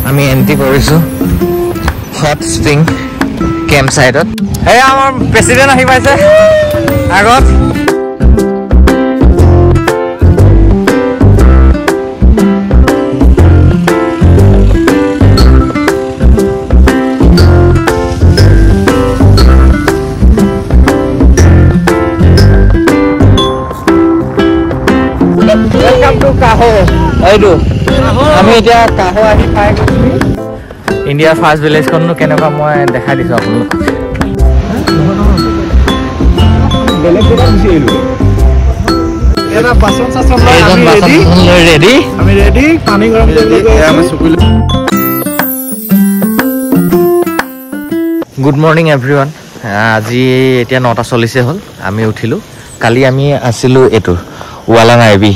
আমি এন্ট্ৰি কৰিছো hot spring camp সাইডত এই আমাৰ প্ৰেসিডেন্ট আহি পাইছে আগত Welcome to Kaho. Aidu. আমি এতিয়া কাহো আহি পাই গৈছো ইন্ডিয়াৰ ফাৰ্ষ্ট ভিলেজ খননো কেনেকুৱা মই দেখাই দিছো আপোনালোক বেলেগ বেলেগ গুচি আহিলো এটা বাসন সাসন লৈ ৰেডি আমি ৰেডি পানী গৰম কৰি আমি সুকুল গুড মৰ্নিং এভৰিওয়ান আজি এতিয়া 9টা 40 হ'ল আমি উঠিলো কালি আমি আছিলো এটো ওয়ালাং আইবি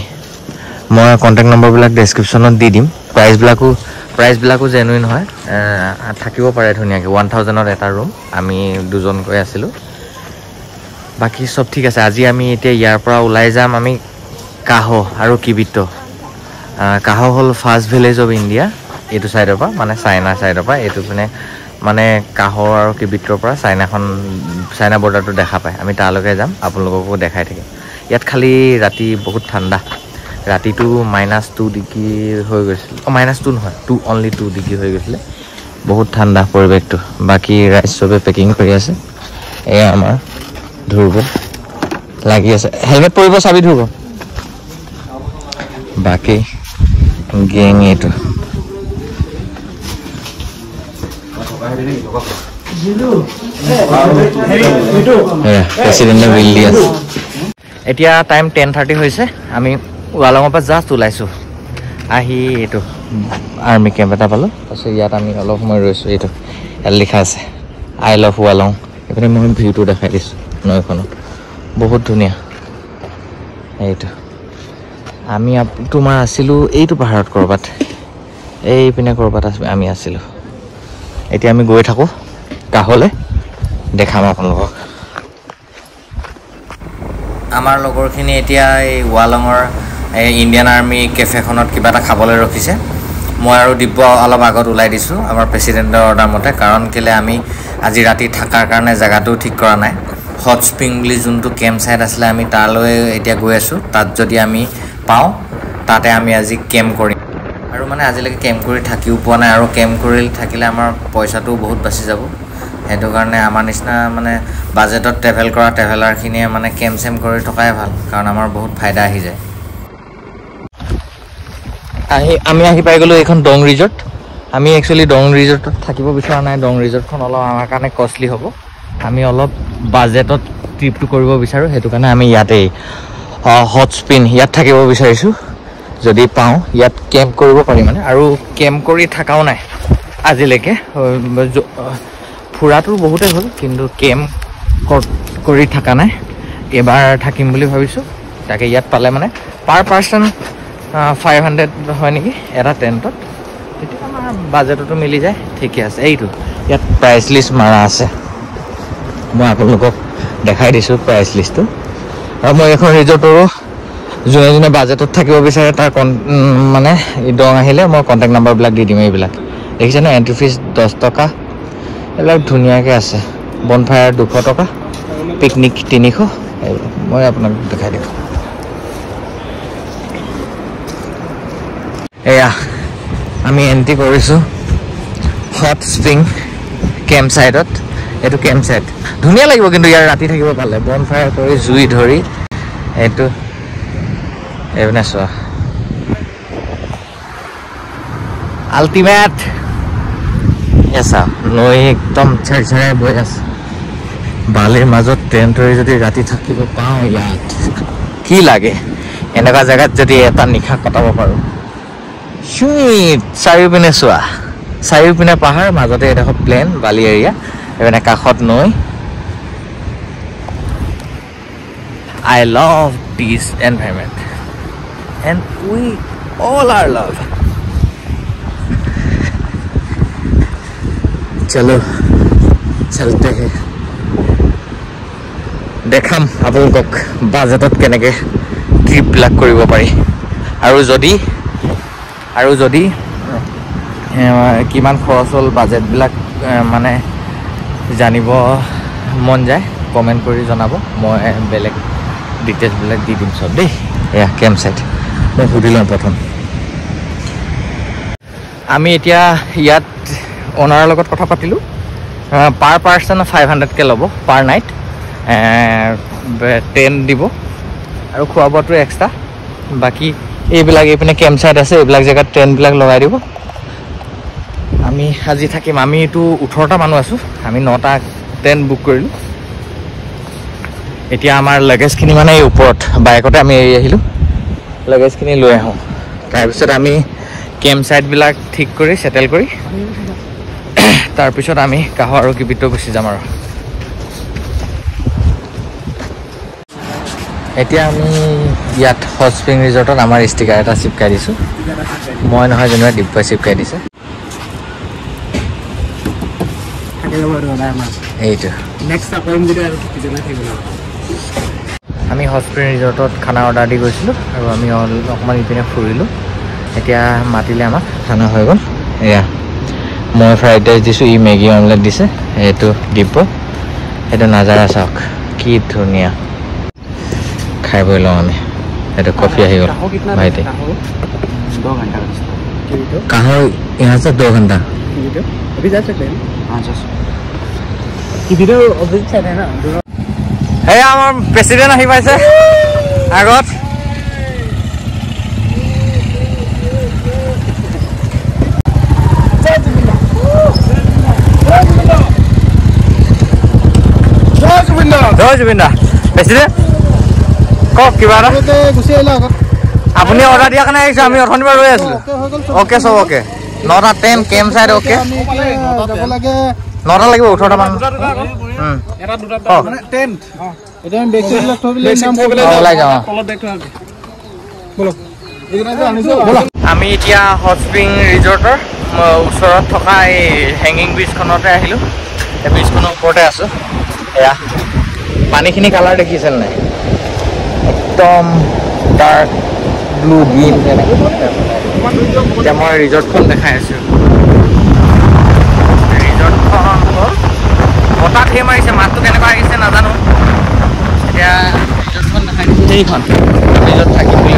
মই কন্টাক্ট নম্বৰ বিলাক ডেসক্ৰিপচনত দি দিম প্ৰাইস বিলাকো জেনুইন হয় থাকিব পাৰে ধুনিয়াকে 1000ত এটা ৰুম আমি দুজন কৈ আছিলো বাকি সব ঠিক আছে আজি আমি এতিয়া ইয়াৰ পৰা ওলাই যাম আমি কাহো আৰু কিবিটো কাহো হল ফাৰ্ষ্ট ভিলেজ অফ ইন্ডিয়া এটো সাইডৰ পৰা মানে চাইনা সাইডৰ পৰা এটো মানে কাহো আৰু কিবিটোৰ পৰা চাইনা বৰ্ডাৰটো দেখা পায় আমি তালৈকে যাম আপোনালোককো দেখাই থাকিম ইয়াত খালি ৰাতি বহুত ঠাণ্ডা ৰাতিটো -2 ডিগ্ৰী হৈ গৈছিল -2 নহয় only 2 ডিগ্ৰী হৈ গৈছিল বহুত ঠাণ্ডা পৰিবেশটো বাকি ৰাইজ সবে পেকিং কৰি আছে এই আমাৰ ধুৰব লাগি আছে হেলমেট পৰিব চাবি ধুৰব বাকি গেং এটো প্ৰেসিডেন্টে বিল দি আছে এতিয়া টাইম 10:30 হৈছে আমি ওয়ালঙৰ পৰা জাস্ট ওলাইছো আহি এটো আৰ্মি কেম্প এটা পালো তাৰপিছত ইয়াত আমি অলপ সময় ৰৈছো এটো এল লিখা আছে আই লাভ ওয়ালং এখানে মই ভিউটো দেখাই দিছো নৈখনত বহুত ধুনিয়া এইটো আমি তোমাৰ আছিলো এইটো পাহাৰত কৰবাত এই পিনে কৰবাত আমি আছিলো এতিয়া আমি গৈ থাকো কাহলে দেখাম আপোনালোকক আমাৰ লগৰখিনি এতিয়া এই ওয়ালঙৰ ইন্ডিয়ান আৰ্মি কেফেখনত কিবা এটা খাবলৈ ৰখিছে মই আৰু দিব্য অলপ আগত ওলাই দিছো আমাৰ প্ৰেসিডেন্টৰ অৰ্ডাৰ মতে কাৰণ কেলে আমি আজি ৰাতি থাকাৰ কাৰণে জায়গাটো ঠিক কৰা নাই হট স্প্ৰিং বুলি যোনটো কেম্প সাইট আছিল আমি তালৈ এতিয়া গৈ আছো তাত যদি আমি পাও তাতে আমি আজি কেম্প কৰিম আৰু মানে আজিলৈকে কেম্প কৰি থাকিও পোৱা নাই আৰু কেম্প কৰি থাকিলে আমাৰ পইচাটো বহুত বাচি যাব হেতু কাৰণে আমাৰ নিচিনা মানে বাজেটত ট্ৰেভেল কৰা ট্ৰেভেলাৰ খিনিয়ে মানে কেম্প সেম কৰি থকাই ভাল কাৰণ আমাৰ বহুত ফায়দা আহি যায় আমি আহি পাই গলো এখন ডং ৰিজৰ্ট আমি একচুয়ালি ডং ৰিজৰ্টত থাকিব বিচৰা নাই ডং ৰিজৰ্টখন অলপ আমাৰ কাৰণে কষ্টলি হ'ব আমি অলপ বাজেটত ট্ৰিপটো কৰিব বিচাৰো হেতু কাৰণে আমি ইয়াতে হট স্প্ৰিং ইয়াত থাকিব বিচাৰিছো যদি পাও ইয়াত কেম্প কৰিব পাৰি মানে আৰু কেম্প কৰি থাকাও নাই আজিলৈকে ফুৰাটো বহুতে হ'ল কিন্তু কেম্প কৰি থাকা নাই এবাৰ থাকিম বুলি ভাবিছো তাকে ইয়াত পালে মানে পাৰ পাৰ্সন 500 হয় নেকি এটা টেন্টত তেতিয়া আমাৰ বাজেটটো মিলি যায় ঠিকই আছে এইটো ইয়াত প্ৰাইস লিষ্ট মাৰা আছে মই আপোনালোকক দেখাই দিছো প্ৰাইস লিষ্টটো আৰু মই এখন ৰিজৰ্টৰো যোনে বাজেটত থাকিব বিচাৰে তাৰ মানে ডং আহিলে মই কন্টাক্ট নম্বৰ বিলাক দি দিম এইবিলাক দেখিছেনে এন্ট্ৰি ফিজ 10 টকা এবিলাক ধুনিয়াকে আছে বনফায়াৰ 200 টকা পিকনিক 300 মই আপোনাক দেখাই দিম এয়া আমি এন্ট্ৰি কৰিছো হট স্প্ৰিং কেম্প সাইডত এটো কেম্প সাইড ধুনিয়া লাগিব কিন্তু ইয়াৰ ৰাতি থাকিব পালে বনফায়াৰ কৰি জুই ধৰি এটো এভনে সোৱা আল্টিমেট এসা নৈ একদম ছৰছৰাই বৈ আছে বালিৰ মাজত টেন্ট হৈ যদি ৰাতি থাকিব পাও ইয়াত কি লাগে এনেকা জায়গাত যদি এটা নিখা কটাব পাৰো চাৰিওপিনে সোৱা চাৰিওপিনে পাহাৰ মাজতে এটা প্লেন বালি এৰিয়া এনে কাখত নৈ I love this environment and we all are love चलो चलते हैं देखाम আপোনালোকক বাজেটত কেনেকে ট্ৰিপ প্লাক কৰিব পাৰি আৰু যদি কিমান খৰচ হ'ল বাজেটবিলাক মানে জানিব মন যায় কমেণ্ট কৰি জনাব মই বেলেগ ডিটেইলছবিলাক দি দিম চব দেই এয়া কেম্প ছাইট মই সুধি লওঁ প্ৰথম আমি এতিয়া ইয়াত অনাৰৰ লগত কথা পাতিলোঁ পাৰ পাৰ্চন 500কৈ ল'ব পাৰ নাইট টেণ্ট দিব আৰু খোৱা বোৱাটো এক্সট্ৰা বাকী এইবিলাক এইপিনে কেম্প ছাইট আছে এইবিলাক জেগাত টেণ্টবিলাক লগাই দিব আমি আজি থাকিম আমিতো 18টা মানুহ আছোঁ আমি 9টা টেণ্ট বুক কৰিলোঁ এতিয়া আমাৰ লাগেজখিনি মানে এই ওপৰত বাইকতে আমি এৰি আহিলোঁ লাগেজখিনি লৈ আহোঁ তাৰপিছত আমি কেম্প ছাইটবিলাক ঠিক কৰি ছেটেল কৰি তাৰপিছত আমি কাহ আৰু কিবিটো গুচি যাম আৰু এতিয়া আমি ইয়াত হট স্প্ৰিং ৰিজৰ্টত আমাৰ ষ্টিকাৰ এটা চিপকাই দিছোঁ মই নহয় যেনিবা দিব্যই চিপকাই দিছে এইটো আমি হট স্প্ৰিং ৰিজৰ্টত খানা অৰ্ডাৰ দি গৈছিলোঁ আৰু আমি অকণমান ইপিনে ফুৰিলোঁ এতিয়া মাতিলে আমাক খানা হৈ গ'ল এয়া মই ফ্ৰাইড ৰাইচ দিছোঁ ই মেগী অমলেট দিছে এইটো দিব্য এইটো নাজাৰা চাওক কি ধুনীয়া খাই বৈ লওঁ আমি এইটো কফি আহি গ'ল ভাইটি कहाँ यहाँ से 2 घंटा अभी जा सकते हैं हाँ जा सकते है ना এই আমাৰ প্ৰেচিডেণ্ট আহি পাইছে আগত জয় জুবিন দা প্ৰেচিডেণ্ট কওক কিবা এটা গুচি আহিলে আগত আপুনি অৰ্ডাৰ দিয়াৰ কাৰণে আহিছোঁ আমি অথনিৰ পৰা ৰৈ আছিলোঁ অ'কে চব অ'কে 9টা টেণ্ট কেম্প ছাইট অ'কে 9টা লাগিব 18টা মানুহ আমি এতিয়া হট স্প্ৰিং ৰিজৰ্টৰ ওচৰত থকা এই হেংগিং ব্ৰিজখনতে আহিলোঁ এই ব্ৰিজখনৰ ওপৰতে আছোঁ এয়া পানীখিনি কালাৰ দেখিছে নাই একদম ডাৰ্ক ব্লু গ্ৰীণ এতিয়া মই ৰিজৰ্টখন দেখাই আছোঁ ৰিজৰ্টখন হ'ল বতাহ ধেৰ মাৰিছে মাতটো কেনেকুৱা আহিছে নাজানো এতিয়া ৰিজৰ্টখন দেখাই দিছোঁ সেইখন ৰিজৰ্ট থাকিম বুলি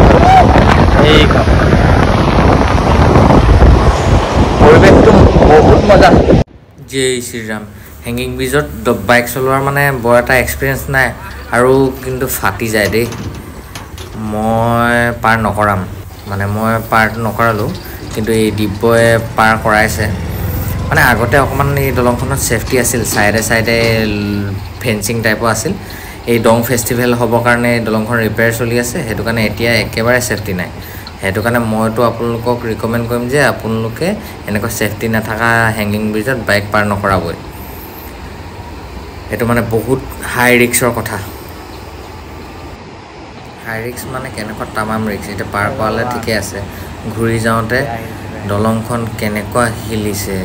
এইখন পৰিৱেশটো বহুত মজা জয় শ্ৰীৰাম হেংগিং ব্ৰিজত বাইক চলোৱাৰ মানে বৰ এটা এক্সপিৰিয়েঞ্চ নাই আৰু কিন্তু ফাটি যায় দেই মই পাৰ নকৰাম মানে মই পাৰ নকৰালোঁ কিন্তু এই দিব্যই পাৰ কৰাইছে মানে আগতে অকণমান এই দলংখনত ছেফটি আছিল চাইডে চাইডে ফেঞ্চিং টাইপৰ আছিল এই ডং ফেষ্টিভেল হ'বৰ কাৰণে দলংখন ৰিপেয়াৰ চলি আছে সেইটো কাৰণে এতিয়া একেবাৰে ছেফটি নাই সেইটো কাৰণে মইতো আপোনালোকক ৰিকমেণ্ড কৰিম যে আপোনালোকে এনেকুৱা ছেফটি নাথাকা হেংগিং ব্ৰিজত বাইক পাৰ নকৰাবই এইটো মানে বহুত হাই ৰিক্সৰ কথা হাই ৰিক্স মানে কেনেকুৱা তামাম ৰিক্স এতিয়া পাৰ কৰালে ঠিকে আছে ঘূৰি যাওঁতে দলংখন কেনেকুৱা হিলিছে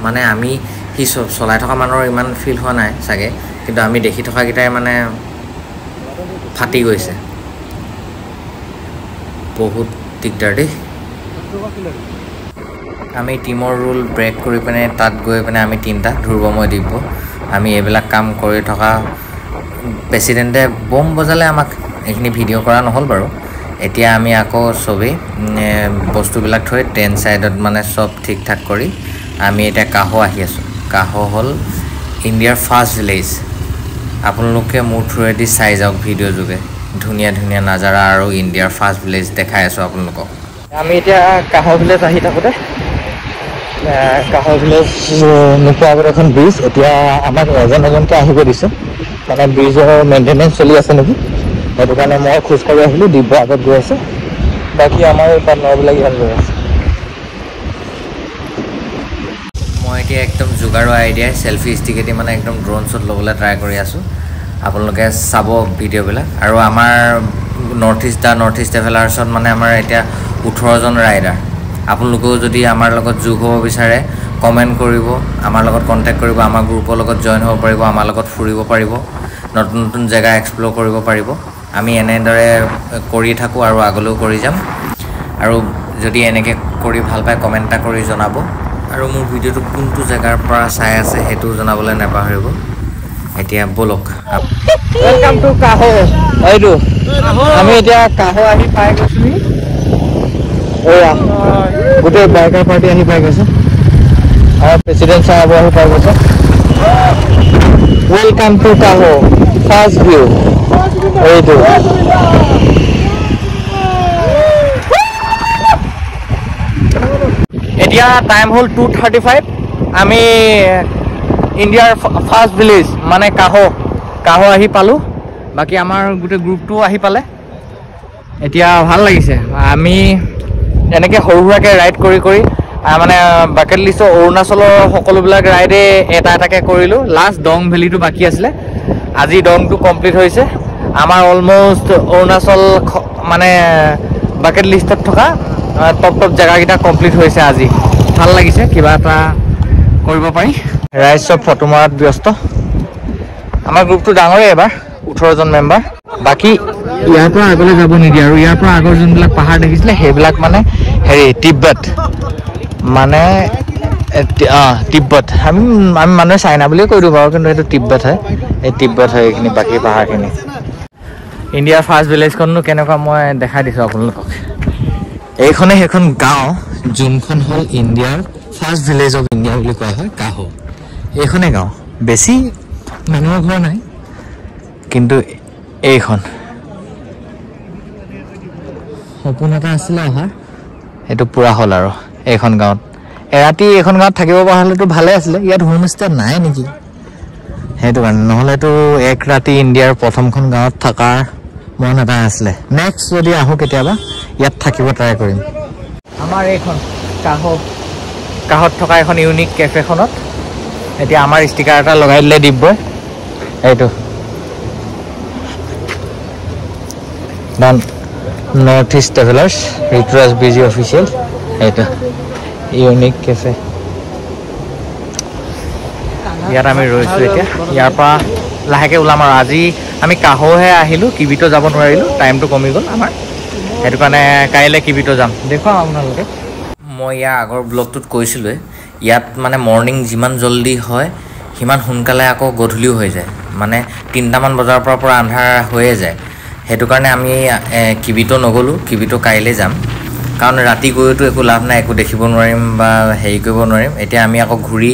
মানে আমি সি চলাই থকা মানুহৰ ইমান ফিল হোৱা নাই চাগে কিন্তু আমি দেখি থকাকেইটাই মানে ফাটি গৈছে বহুত দিগদাৰ দেই আমি টিমৰ ৰুল ব্ৰেক কৰি পিনে তাত গৈ পিনে আমি 3টা ধ্ৰুৱময় দিব আমি এইবিলাক কাম কৰি থকা প্ৰেচিডেণ্টে বম বজালে আমাক এইখিনি ভিডিঅ' কৰা নহ'ল বাৰু এতিয়া আমি আকৌ চবেই বস্তুবিলাক থৈ টেণ্ট ছাইডত মানে চব ঠিক ঠাক কৰি আমি এতিয়া কাহ আহি আছোঁ কাহ হ'ল ইণ্ডিয়াৰ ফাৰ্ষ্ট ভিলেজ আপোনালোকে মোৰ থ্ৰুৱেদি চাই যাওক ভিডিঅ' যোগে ধুনীয়া ধুনীয়া নাজাৰা আৰু ইণ্ডিয়াৰ ফাৰ্ষ্ট ভিলেজ দেখাই আছোঁ আপোনালোকক আমি এতিয়া কাহ ভিলেজ আহি থাকোঁতে কাহ ভিলেজ নোপোৱা আগত এখন ব্ৰিজ এতিয়া আমাক এজনকৈ আহিব দিছে মানে ব্ৰিজৰ মেইনটেনেঞ্চ চলি আছে নেকি সেইটো কাৰণে মই খোজকাঢ়ি আহিলোঁ দিব্য আগত গৈ আছে বাকী আমাৰ এই পাৰ্টনাৰবিলাক ইয়াত গৈ আছে মই এতিয়া একদম যোগাৰো আইডিয়াই চেল্ফি ষ্টিকেদি মানে একদম ড্ৰোন শ্বট ল'বলৈ ট্ৰাই কৰি আছোঁ আপোনালোকে চাব ভিডিঅ'বিলাক আৰু আমাৰ নৰ্থ ইষ্ট ট্ৰেভেলাৰ্ছত মানে আমাৰ এতিয়া 18জন ৰাইডাৰ আপোনালোকেও যদি আমাৰ লগত যোগ হ'ব বিচাৰে কমেণ্ট কৰিব আমাৰ লগত কণ্টেক্ট কৰিব আমাৰ গ্ৰুপৰ লগত জইন হ'ব পাৰিব আমাৰ লগত ফুৰিব পাৰিব নতুন নতুন জেগা এক্সপ্ল'ৰ কৰিব পাৰিব আমি এনেদৰে কৰি থাকোঁ আৰু আগলৈও কৰি যাম আৰু যদি এনেকৈ কৰি ভাল পায় কমেণ্ট এটা কৰি জনাব আৰু মোৰ ভিডিঅ'টো কোনটো জেগাৰ পৰা চাই আছে সেইটো জনাবলৈ নাপাহৰিব এতিয়া বলক ওয়েলকাম টু কাহো এইটো আমি এতিয়া কাহো আহি পাই গৈছো এয়া গোটেই বাইকাৰ পাৰ্টি আহি পাই গৈছে আৰু প্ৰেচিডেণ্ট সাহেব আহি পাই গৈছে ওয়েলকাম টু কাহো ফাৰ্ষ্ট ভিউ এইটো এতিয়া টাইম হ'ল 2:35 আমি ইণ্ডিয়াৰ ফাৰ্ষ্ট ভিলেজ মানে কাহো আহি পালোঁ বাকী আমাৰ গোটেই গ্ৰুপটো আহি পালে এতিয়া ভাল লাগিছে আমি এনেকৈ সৰু সুৰাকৈ ৰাইড কৰি মানে বাকেট লিষ্টৰ অৰুণাচলৰ সকলোবিলাক ৰাইডে এটা এটাকৈ কৰিলোঁ লাষ্ট দং ভেলীটো বাকী আছিলে আজি দংটো কমপ্লিট হৈছে আমাৰ অলমষ্ট অৰুণাচল মানে বাকেট লিষ্টত থকা টপ জেগাকেইটা কমপ্লিট হৈছে আজি ভাল লাগিছে কিবা এটা কৰিব পাৰি ৰাইজ চব ফটো মৰাত ব্যস্ত আমাৰ গ্ৰুপটো ডাঙৰেই এবাৰ 18 জন মেম্বাৰ বাকী ইয়াৰ পৰা আগলৈ যাব নিদিয়ে আৰু ইয়াৰ পৰা আগৰ যোনবিলাক পাহাৰ দেখিছিলে সেইবিলাক মানে হেৰি তিব্বত মানে তিব্বত আমি মানুহে চাইনা বুলিয়ে কৈ দিওঁ বাৰু কিন্তু এইটো তিব্বত হয় এই তিব্বত হয় এইখিনি বাকী পাহাৰখিনি ইণ্ডিয়াৰ ফাৰ্ষ্ট ভিলেজখননো কেনেকুৱা মই দেখাই দিছোঁ আপোনালোকক এইখনে সেইখন গাঁও যোনখন হ'ল ইণ্ডিয়াৰ ফাৰ্ষ্ট ভিলেজ অফ ইণ্ডিয়া বুলি কোৱা হয় কাহো এইখনে গাঁও বেছি মানুহৰ ঘৰ নাই কিন্তু এইখন সপোন এটা আছিলে অহাৰ সেইটো পূৰা হ'ল আৰু এইখন গাঁৱত এৰাতি এইখন গাঁৱত থাকিব পৰা হ'লেতো ভালে আছিলে ইয়াত হোমষ্টে নাই নেকি সেইটো কাৰণে নহ'লেতো এক ৰাতি ইণ্ডিয়াৰ প্ৰথমখন গাঁৱত থকাৰ মন এটা আছিলে নেক্সট যদি আহোঁ কেতিয়াবা ইয়াত থাকিব ট্ৰাই কৰিম আমাৰ এইখন কাহত থকা এখন ইউনিক কেফেখনত এতিয়া আমাৰ ষ্টিকাৰ এটা লগাই দিলে দিব্যই এইটো নৰ্থ ইষ্ট ট্ৰেভেলাৰ্ছ ঋতুৰাজ বিজি অফিচিয়েল এইটো ইউনিক কেফে ইয়াত আমি ৰৈছোঁ এতিয়া ইয়াৰ পৰা লাহেকৈ ওলাম আৰু আজি আমি কাহোহে আহিলোঁ কিবিটো যাব নোৱাৰিলোঁ টাইমটো কমি গ'ল আমাৰ সেইটো কাৰণে কাইলৈ কিবিটো যাম দেখুৱাম আপোনালোকে মই ইয়াৰ আগৰ ব্লগটোত কৈছিলোঁৱে ইয়াত মানে মৰ্ণিং যিমান জল্দি হয় সিমান সোনকালে আকৌ গধূলিও হৈ যায় মানে 3টামান বজাৰ পৰা আন্ধাৰ হৈয়ে যায় সেইটো কাৰণে আমি কিবিটো নগ'লোঁ কিবিটো কাইলৈ যাম কাৰণ ৰাতি গৈতো একো লাভ নাই একো দেখিব নোৱাৰিম বা হেৰি কৰিব নোৱাৰিম এতিয়া আমি আকৌ ঘূৰি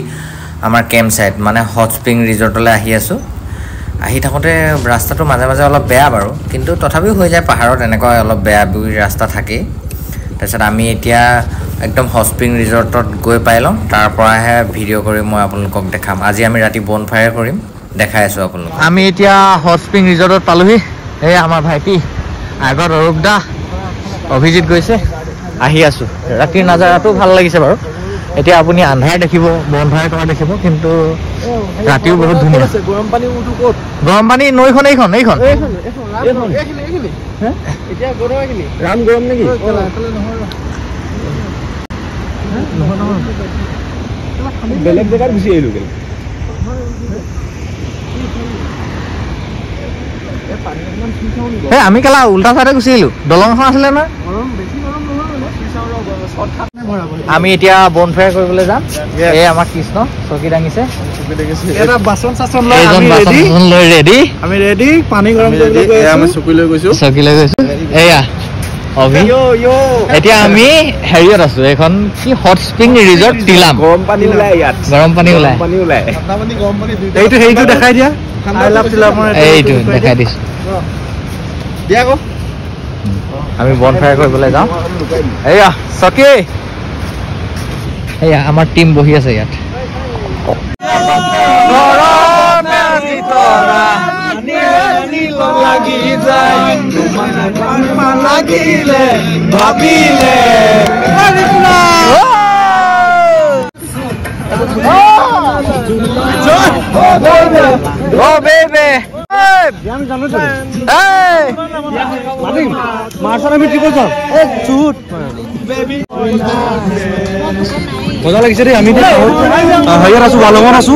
আমাৰ কেম্প ছাইট মানে হট স্প্ৰিং ৰিজৰ্টলৈ আহি আছোঁ আহি থাকোঁতে ৰাস্তাটো মাজে মাজে অলপ বেয়া বাৰু কিন্তু তথাপিও হৈ যায় পাহাৰত এনেকুৱা অলপ বেয়া ৰাস্তা থাকেই তাৰপিছত আমি এতিয়া একদম হট স্প্ৰিং ৰিজৰ্টত গৈ পাই লওঁ তাৰ পৰাহে ভিডিঅ' কৰি মই আপোনালোকক দেখাম আজি আমি ৰাতি বন ফায়াৰ কৰিম দেখাই আছোঁ আপোনালোকক আমি এতিয়া হট স্প্ৰিং ৰিজৰ্টত পালোহি এই আমাৰ ভাইটি আগত অৰূপ দা অভিজিত গৈছে আহি আছোঁ ৰাতিৰ নাজাৰাটো ভাল লাগিছে বাৰু এতিয়া আপুনি আন্ধাৰ দেখিব বন ফায়াৰ কৰা দেখিব কিন্তু ৰাতিও বহুত ধুনীয়া গৰম পানী নৈখন এইখন ৰাম গৰম নেকি বেলেগ জেগাত গুচি আহিলোঁ আমি কেলা উল্টা চাইডে গুচি আহিলোঁ দলং এখন আছিলে নহয় আমি এতিয়া বন ফায়াৰ কৰিবলৈ যাম এই আমাৰ কৃষ্ণ চকী দাঙিছে চকী লৈ গৈছো এয়া এতিয়া আমি হেৰিয়ত আছো এখন কি হট স্প্ৰিং ৰিজৰ্ট টিলাম গৰম পানী ওলাই এইটো হেৰিটো দেখাই দিয়া এইটো দেখাই দিছো আমি বন ফায়াৰ কৰিবলৈ যাওঁ এয়া চকী এয়া আমাৰ টিম বহি আছে ইয়াত মজা লাগিছে দেই আমি হেৰিয়াত আছো বালঙত আছো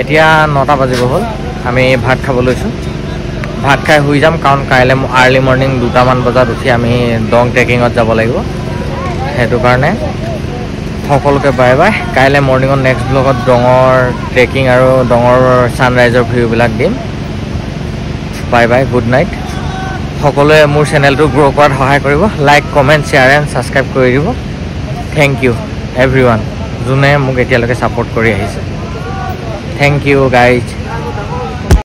এতিয়া 9টা বাজিব হ'ল আমি ভাত খাব লৈছোঁ ভাত খাই শুই যাম কাৰণ কাইলৈ আৰ্লি মৰ্ণিং 2টামান বজাত উঠি আমি ডং ট্ৰেকিঙত যাব লাগিব সেইটো কাৰণে সকলোকে বাই বাই কাইলৈ মৰ্ণিঙত নেক্সট ব্লগত ডঙৰ ট্ৰেকিং আৰু ডঙৰ ছানৰাইজৰ ভিউবিলাক দিম বাই বাই গুড নাইট সকলোৱে মোৰ চেনেলটো গ্ৰ' কৰাত সহায় কৰিব like comment share and subscribe কৰি দিব থেংক ইউ এভৰিৱান যোনে মোক এতিয়ালৈকে ছাপোৰ্ট কৰি আহিছে থেংক ইউ গাইজ